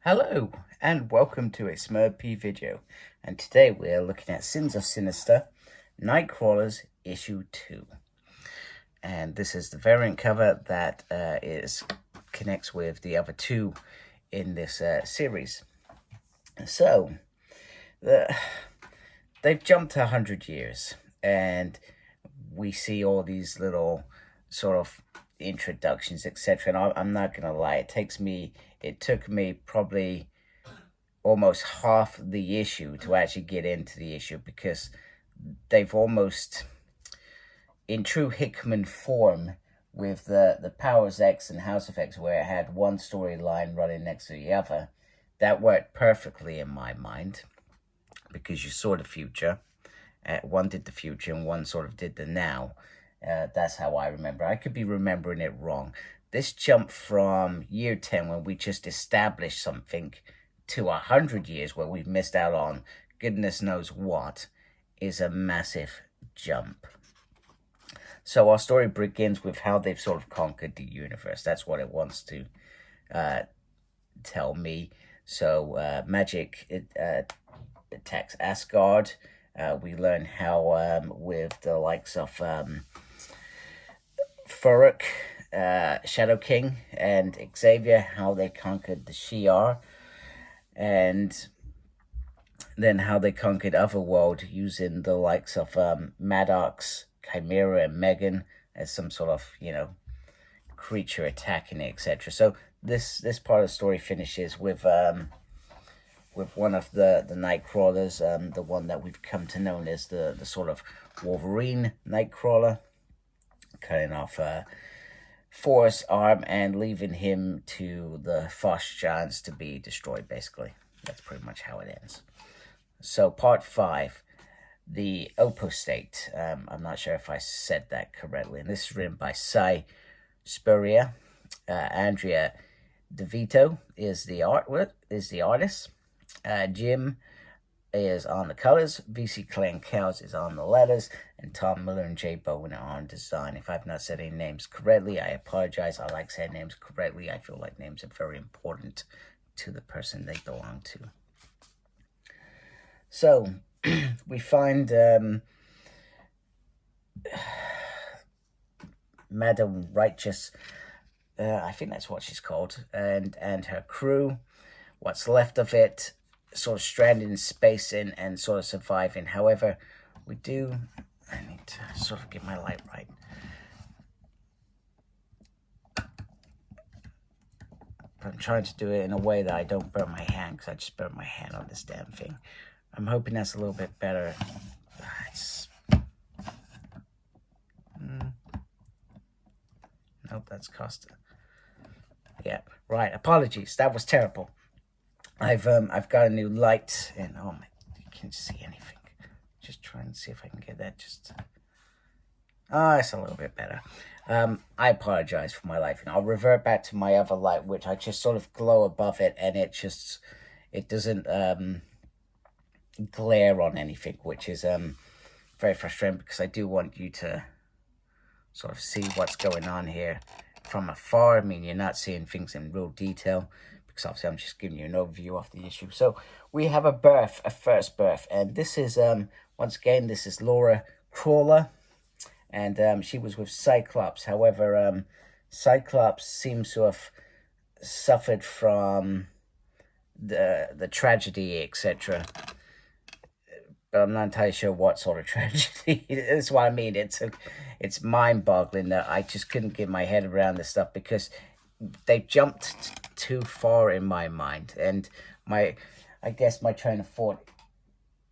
Hello and welcome to a Smurpy video, and today we're looking at Sins of Sinister, Nightcrawlers issue 2. And this is the variant cover that connects with the other two in this series. So, they've jumped 100 years, and we see all these little sort of introductions, etc. And I'm not gonna lie, it took me probably almost half the issue to actually get into the issue, because they've almost, in true Hickman form, with the Powers X and House of X, where it had one storyline running next to the other, that worked perfectly in my mind, because you saw the future. One did the future and one sort of did the now. That's how I remember. I could be remembering it wrong. This jump from year 10, when we just established something, to 100 years where we've missed out on goodness knows what, is a massive jump. So our story begins with how they've sort of conquered the universe. That's what it wants to tell me. So magic attacks Asgard. We learn how with the likes of Furrier, Shadow King, and Xavier, how they conquered the Shi'ar, and then how they conquered Otherworld using the likes of Maddox, Chimera, and Megan as some sort of, creature attacking it, etc. So this part of the story finishes with one of the Nightcrawlers, the one that we've come to know as the sort of Wolverine Nightcrawler, cutting off Forrest's arm and leaving him to the Frost Giants to be destroyed, basically. That's pretty much how it ends. So part 5, the Opostate. I'm not sure if I said that correctly. And this is written by Spurrier. Andrea Vito is the artist. Jim is on the colors, VC Clan Cows is on the letters, and Tom Miller and Jay Bowen are on design. If I've not said any names correctly, I apologize. I like saying names correctly. I feel like names are very important to the person they belong to. So, we find Madam Righteous, I think that's what she's called, and her crew, what's left of it, sort of stranded in space and sort of surviving. However, I need to sort of get my light right. I'm trying to do it in a way that I don't burn my hand, because I just burned my hand on this damn thing. I'm hoping that's a little bit better. Nope, that's Costa. Yeah, right. Apologies. That was terrible. I've got a new light, and oh my, you can't see anything. Just trying to see if I can get that just. It's a little bit better. I apologize for my lighting. I'll revert back to my other light, which I just sort of glow above it, and it doesn't glare on anything, which is very frustrating, because I do want you to sort of see what's going on here from afar. I mean, you're not seeing things in real detail, because obviously I'm just giving you an overview of the issue. So we have a first birth, and this is once again, this is Laura Crawler, and she was with Cyclops. However, Cyclops seems to have suffered from the tragedy, etc. But I'm not entirely sure what sort of tragedy. That's what I mean. It's mind-boggling that I just couldn't get my head around this stuff, because they jumped too far in my mind. And I guess my train of thought,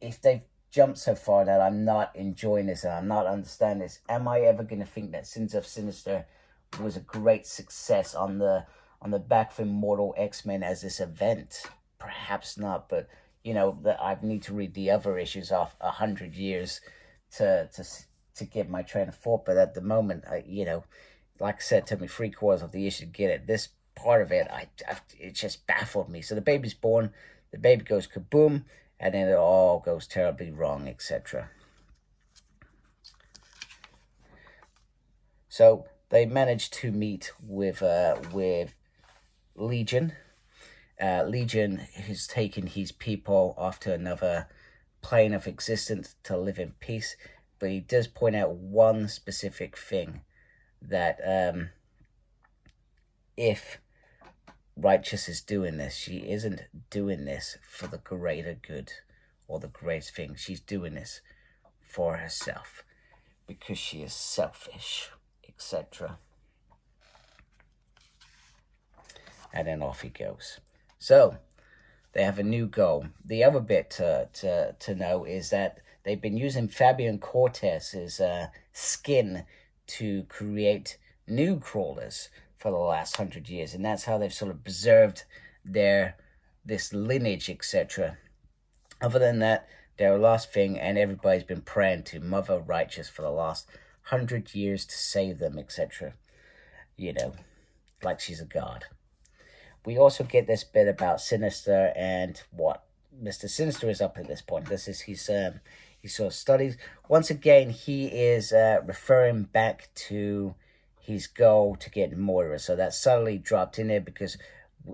if they've jumped so far that I'm not enjoying this and I'm not understanding this, am I ever going to think that Sins of Sinister was a great success on the back of Immortal X-Men as this event? Perhaps not, but that I need to read the other issues of 100 years to get my train of thought. But at the moment, like I said, it took me 3/4 of the issue to get it. This part of it, it just baffled me. So the baby's born, the baby goes kaboom, and then it all goes terribly wrong, etc. So they managed to meet with Legion, Legion has taken his people off to another plane of existence to live in peace. But he does point out one specific thing, that if Righteous is doing this, she isn't doing this for the greater good or the greatest thing. She's doing this for herself because she is selfish, etc. And then off he goes. So they have a new goal. The other bit to know is that they've been using Fabian Cortez's skin to create new crawlers for the last 100 years, and that's how they've sort of preserved this lineage, etc. Other than that, they're a lost thing, and everybody's been praying to Mother Righteous for the last 100 years to save them, etc. You know, like she's a god. We also get this bit about Sinister and what Mr. Sinister is up at this point. This is his sort of studies. Once again, he is referring back to his goal to get Moira. So that's subtly dropped in there because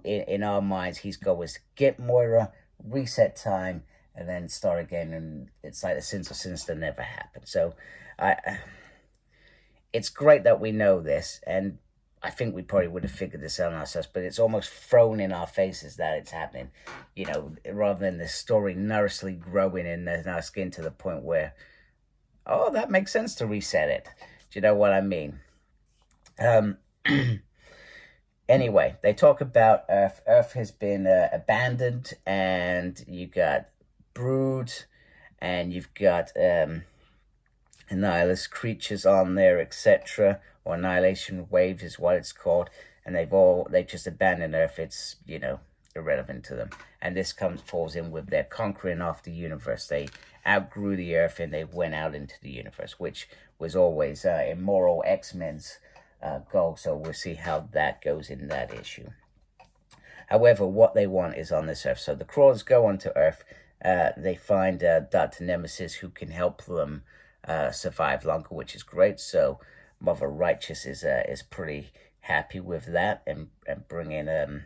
in our minds, his goal was to get Moira, reset time, and then start again. And it's like the sins of Sinister never happened. So it's great that we know this, and I think we probably would have figured this out ourselves, but it's almost thrown in our faces that it's happening, you know, rather than the story nourishly growing in our skin to the point where, oh, that makes sense to reset it. Do you know what I mean? Anyway, they talk about Earth. Earth has been abandoned, and you got Brood, and you've got Annihilus creatures on there, etc., or Annihilation Waves is what it's called, and they've just abandoned Earth. It's, you know, irrelevant to them. And this falls in with their conquering off the universe. They outgrew the Earth and they went out into the universe, which was always immoral X-Men's goal. So we'll see how that goes in that issue. However, what they want is on this Earth. So the crawlers go onto Earth. They find Dr. Nemesis, who can help them survive longer, which is great. So Mother Righteous is pretty happy with that and bringing him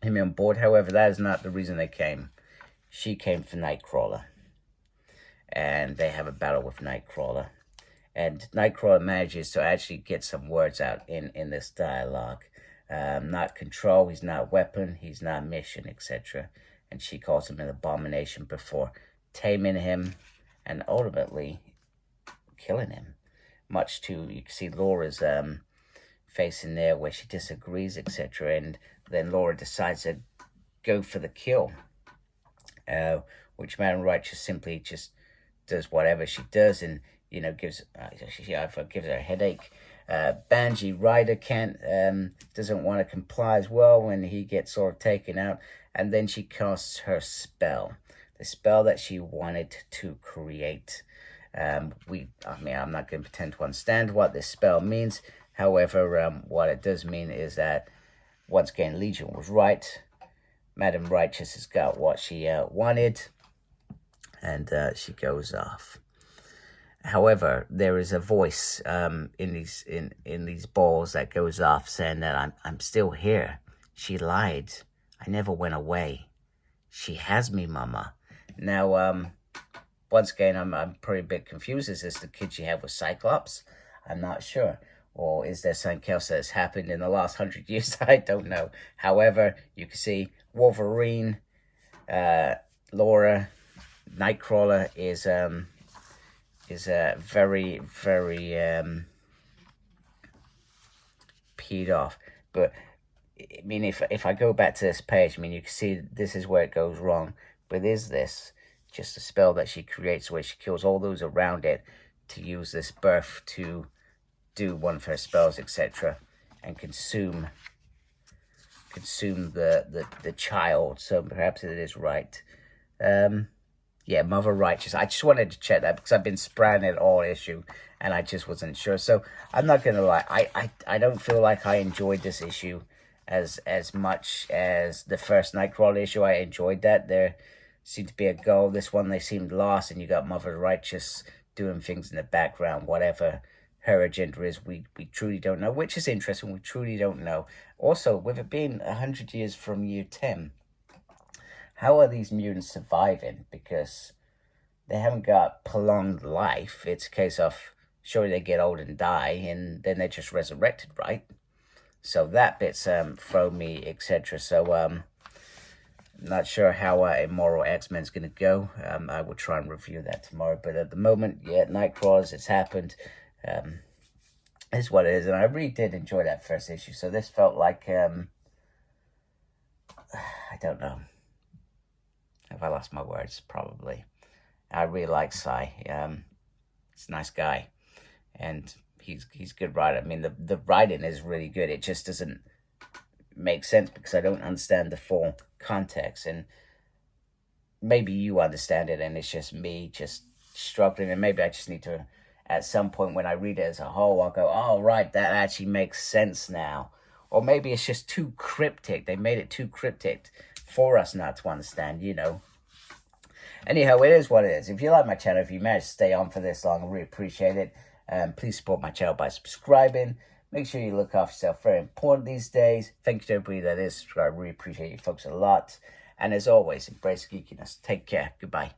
on board. However, that is not the reason they came. She came for Nightcrawler, and they have a battle with Nightcrawler. And Nightcrawler manages to actually get some words out in this dialogue. Not control, he's not weapon, he's not mission, etc. And she calls him an abomination before taming him and ultimately killing him. Much to, you can see Laura's face in there where she disagrees, etc. And then Laura decides to go for the kill, which Madam Righteous simply just does whatever she does, and, you know, she either gives her a headache. Banshee Rider doesn't want to comply as well when he gets sort of taken out, and then she casts her spell, the spell that she wanted to create. I'm not going to pretend to understand what this spell means. However, what it does mean is that, once again, Legion was right. Madam Righteous has got what she wanted, and she goes off. However, there is a voice in these balls that goes off saying that I'm still here. She lied. I never went away. She has me, Mama. Now, once again, I'm pretty a bit confused. Is this the kid she had with Cyclops? I'm not sure. Or is there something else that has happened in the last 100 years? I don't know. However, you can see Wolverine, Laura, Nightcrawler is very, very peed off. But I mean, if I go back to this page, I mean, you can see this is where it goes wrong. But is this just a spell that she creates where she kills all those around it to use this birth to do one of her spells, etc., and consume the child? So perhaps it is right. Yeah, Mother Righteous. I just wanted to check that because I've been spraying it all issue and I just wasn't sure. So I'm not gonna lie, I don't feel like I enjoyed this issue as much as the first Nightcrawler issue. I enjoyed that. There seemed to be a goal. This one they seemed lost, and you got Mother Righteous doing things in the background, whatever her gender is, we truly don't know, which is interesting. We truly don't know. Also, with it being 100 years from year 10, how are these mutants surviving? Because they haven't got prolonged life. It's a case of, sure, they get old and die, and then they're just resurrected, right? So that bit's thrown me, etc. So not sure how Immoral X-Men's going to go. I will try and review that tomorrow. But at the moment, yeah, Nightcrawlers, it's happened. Is what it is. And I really did enjoy that first issue. So this felt like, I don't know. Have I lost my words? Probably. I really like Cy. He's a nice guy. And he's a good writer. I mean, the writing is really good. It just doesn't make sense because I don't understand the full context. And maybe you understand it and it's just me just struggling. And maybe I just need to, at some point when I read it as a whole, I'll go, oh, right, that actually makes sense now. Or maybe it's just too cryptic. They made it too cryptic for us not to understand, you know. Anyhow, it is what it is. If you like my channel, if you managed to stay on for this long, I really appreciate it. Please support my channel by subscribing. Make sure you look after yourself. Very important these days. Thank you to everybody that is subscribed. I really appreciate you folks a lot. And as always, embrace geekiness. Take care. Goodbye.